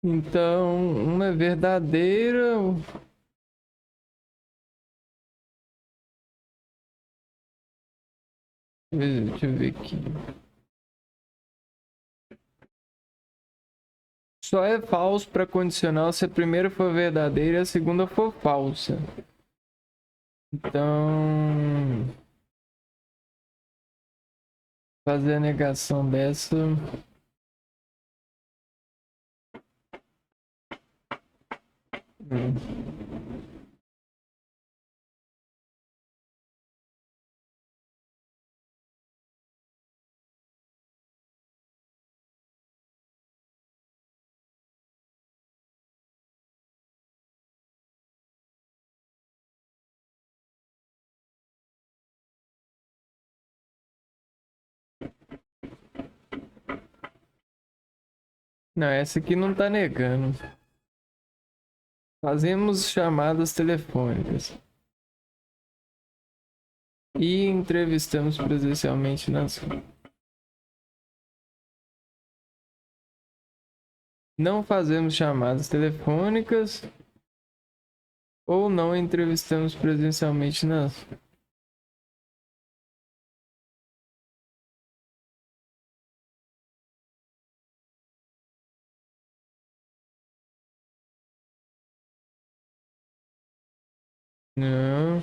Então, uma é verdadeira. Deixa eu ver aqui. Só é falso para condicional se a primeira for verdadeira e a segunda for falsa. Então, fazer a negação dessa. Não, essa aqui não tá negando. Fazemos chamadas telefônicas. E entrevistamos presencialmente nas ruas. Não fazemos chamadas telefônicas. Ou não entrevistamos presencialmente nas ruas. Não.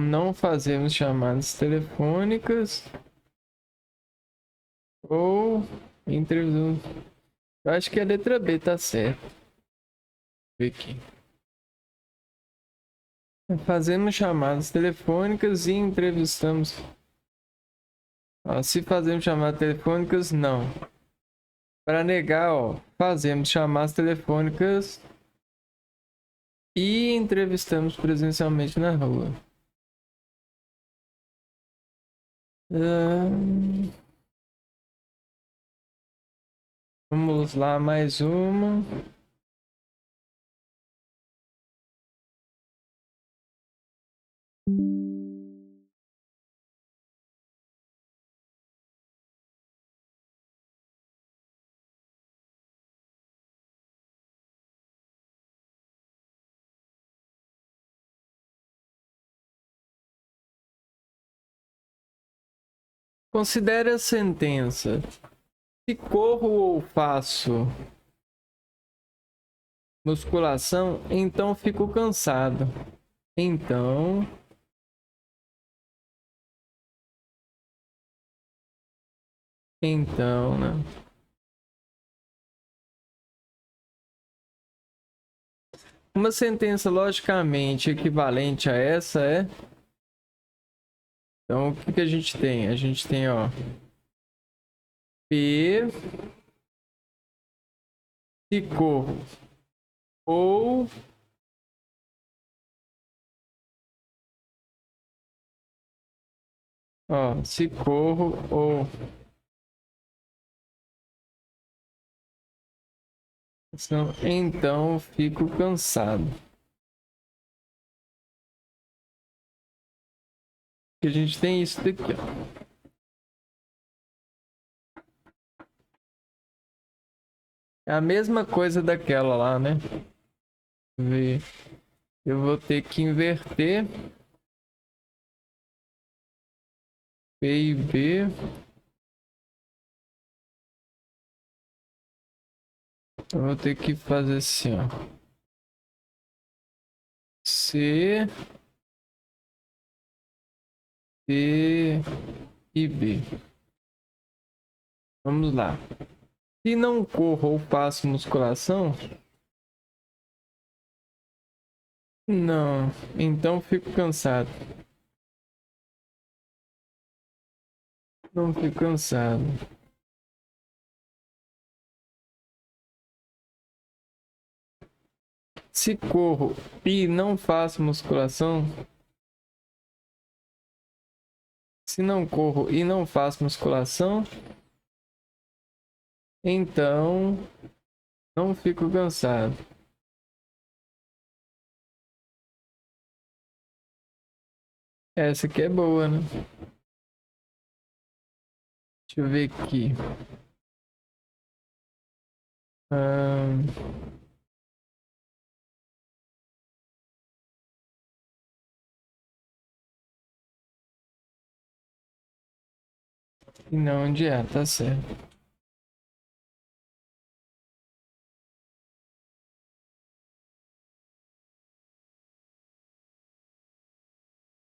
Não fazemos chamadas telefônicas ou entrevistas. Eu acho que a letra B tá certa. Vê aqui. Fazemos chamadas telefônicas e entrevistamos. Se fazemos chamadas telefônicas, não. Para negar, fazemos chamadas telefônicas e entrevistamos presencialmente na rua. Vamos lá, mais uma. Considere a sentença. Se corro ou faço musculação, então fico cansado. Então, né? Uma sentença logicamente equivalente a essa é. Então, o que que a gente tem? A gente tem, P se corro ou se corro ou então fico cansado. Que a gente tem isso daqui, É a mesma coisa daquela lá, né? Eu vou ter que inverter P e B. Eu vou ter que fazer assim, C, D e B. Vamos lá. Se não corro ou faço musculação, não. Então fico cansado. Não fico cansado. Se corro e não faço musculação, se não corro e não faço musculação, então não fico cansado. Essa aqui é boa, né? Deixa eu ver aqui. Não, onde é? Tá certo.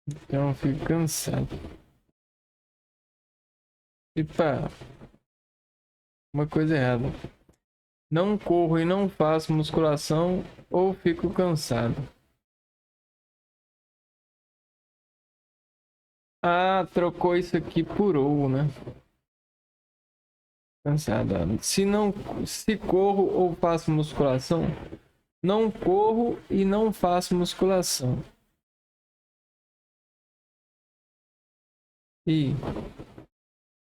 Então eu fico cansado. Epa, uma coisa errada. Não corro e não faço musculação ou fico cansado. Trocou isso aqui por ou, né? Cansado. Se corro ou faço musculação, não corro e não faço musculação. E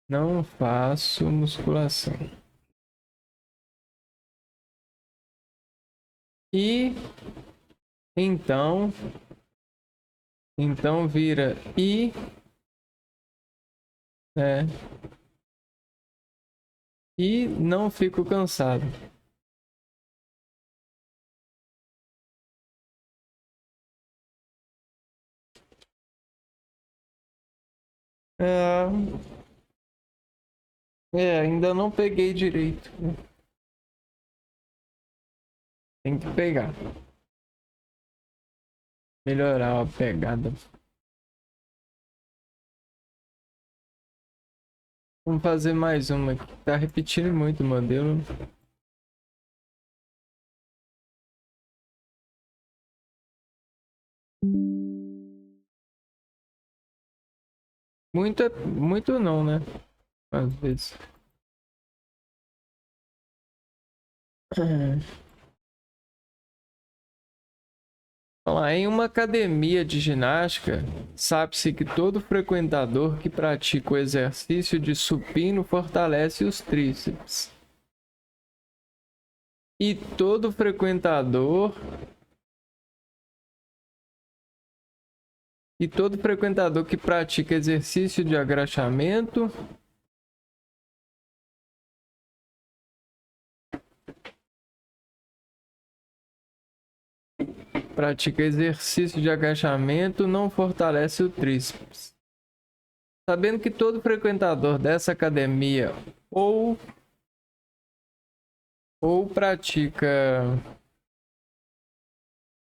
não faço musculação. E então vira e não fico cansado. Ainda não peguei direito. Tem que pegar. Melhorar a pegada. Vamos fazer mais uma aqui. Tá repetindo muito o modelo. Muito não, né? Às vezes. Vamos lá. Em uma academia de ginástica, sabe-se que todo frequentador que pratica o exercício de supino fortalece os tríceps. E todo frequentador que pratica exercício de agachamento não fortalece o tríceps. Sabendo que todo frequentador dessa academia ou pratica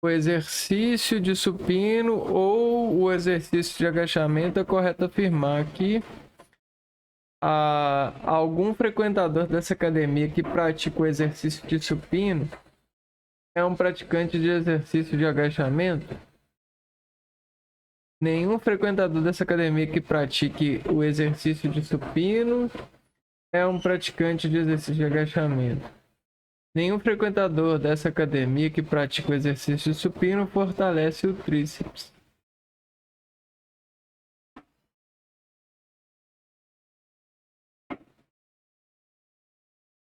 o exercício de supino ou o exercício de agachamento, é correto afirmar que algum frequentador dessa academia que pratica o exercício de supino é um praticante de exercício de agachamento. Nenhum frequentador dessa academia que pratique o exercício de supino é um praticante de exercício de agachamento. Nenhum frequentador dessa academia que pratica o exercício de supino fortalece o tríceps.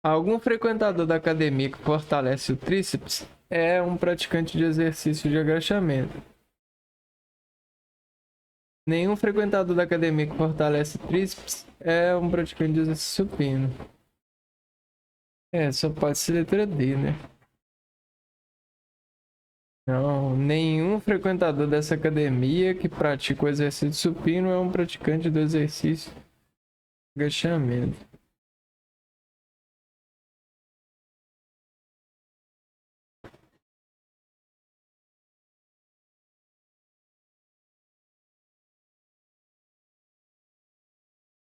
Algum frequentador da academia que fortalece o tríceps é um praticante de exercício de agachamento. Nenhum frequentador da academia que fortalece o tríceps é um praticante de exercício supino. Só pode ser letra D, né? Não, nenhum frequentador dessa academia que pratica o exercício supino é um praticante do exercício de agachamento.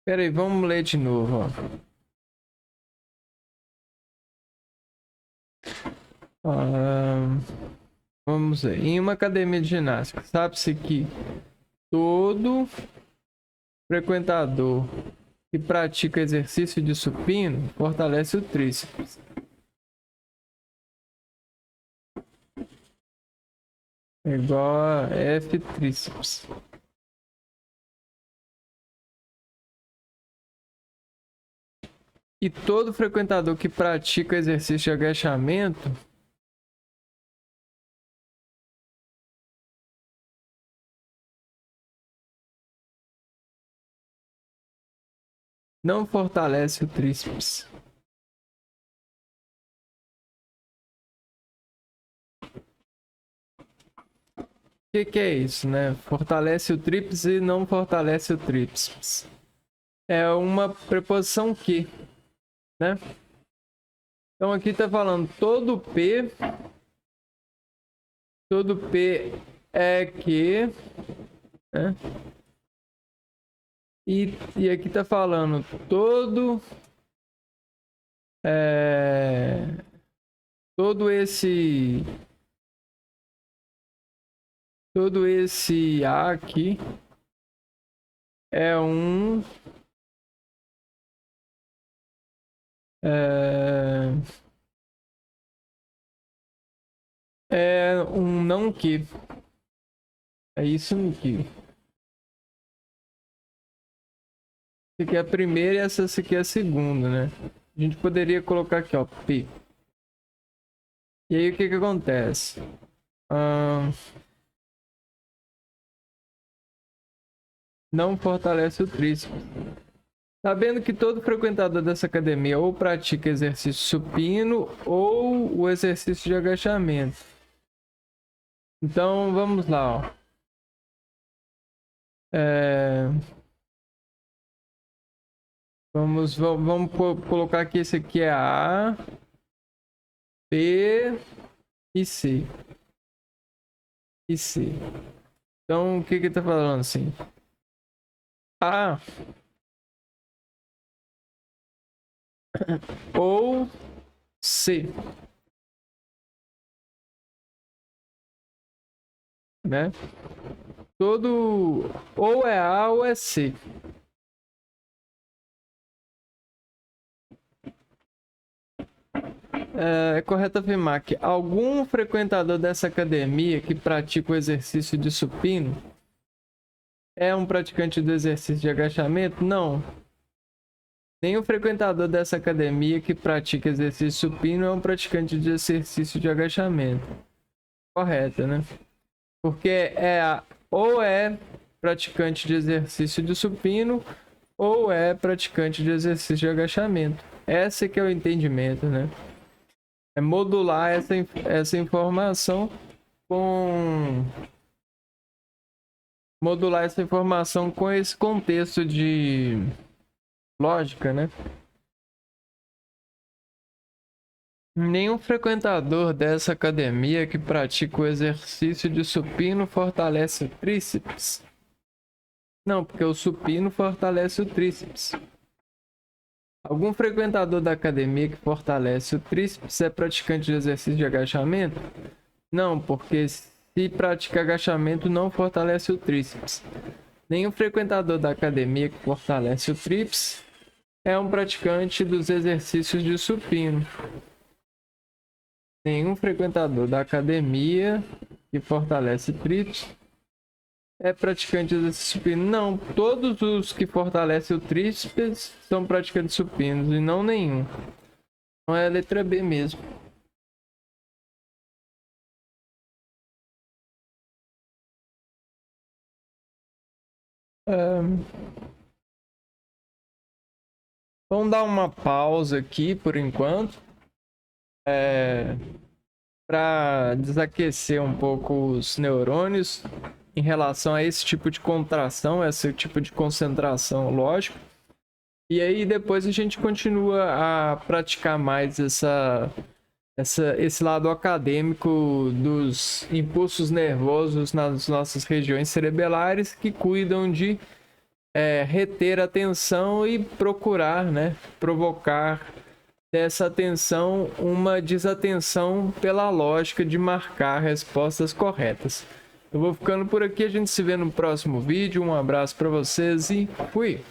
Pera aí, vamos ler de novo, ó. Vamos ver. Em uma academia de ginástica, sabe-se que todo frequentador que pratica exercício de supino fortalece o tríceps. É igual a F tríceps. E todo frequentador que pratica exercício de agachamento não fortalece o tríceps. O que é isso, né? Fortalece o tríceps e não fortalece o tríceps. É uma preposição que, né? Então aqui tá falando todo P é que, né? E aqui tá falando todo esse A aqui é um não que. É isso aqui. Essa aqui é a primeira e essa aqui é a segunda, né? A gente poderia colocar aqui, ó, P. E aí o que acontece? Não fortalece o tríceps. Sabendo que todo frequentador dessa academia ou pratica exercício supino ou o exercício de agachamento. Então vamos lá, ó. Vamos colocar aqui, esse aqui é A, B e C. E C. Então, o que que tá falando assim? A ou C, né? Todo ou é A ou é C. É correto afirmar que algum frequentador dessa academia que pratica o exercício de supino é um praticante do exercício de agachamento? Não. Nenhum frequentador dessa academia que pratica exercício supino é um praticante de exercício de agachamento. Correto, né? Porque ou é praticante de exercício de supino ou é praticante de exercício de agachamento. Esse que é o entendimento, né? É modular essa informação com esse contexto de lógica, né? Nenhum frequentador dessa academia que pratica o exercício de supino fortalece o tríceps. Não, porque o supino fortalece o tríceps. Algum frequentador da academia que fortalece o tríceps é praticante de exercício de agachamento? Não, porque se pratica agachamento não fortalece o tríceps. Nenhum frequentador da academia que fortalece o tríceps é um praticante dos exercícios de supino. Nenhum frequentador da academia que fortalece tríceps é praticante de exercício supino. Não, todos os que fortalecem o tríceps são praticantes supinos e não nenhum. Então é a letra B mesmo. Vamos dar uma pausa aqui por enquanto. Para desaquecer um pouco os neurônios em relação a esse tipo de contração, esse tipo de concentração, lógico. E aí depois a gente continua a praticar mais esse lado acadêmico dos impulsos nervosos nas nossas regiões cerebelares que cuidam de reter a atenção e procurar, né, provocar dessa atenção uma desatenção pela lógica de marcar respostas corretas. Eu vou ficando por aqui, a gente se vê no próximo vídeo. Um abraço para vocês e fui!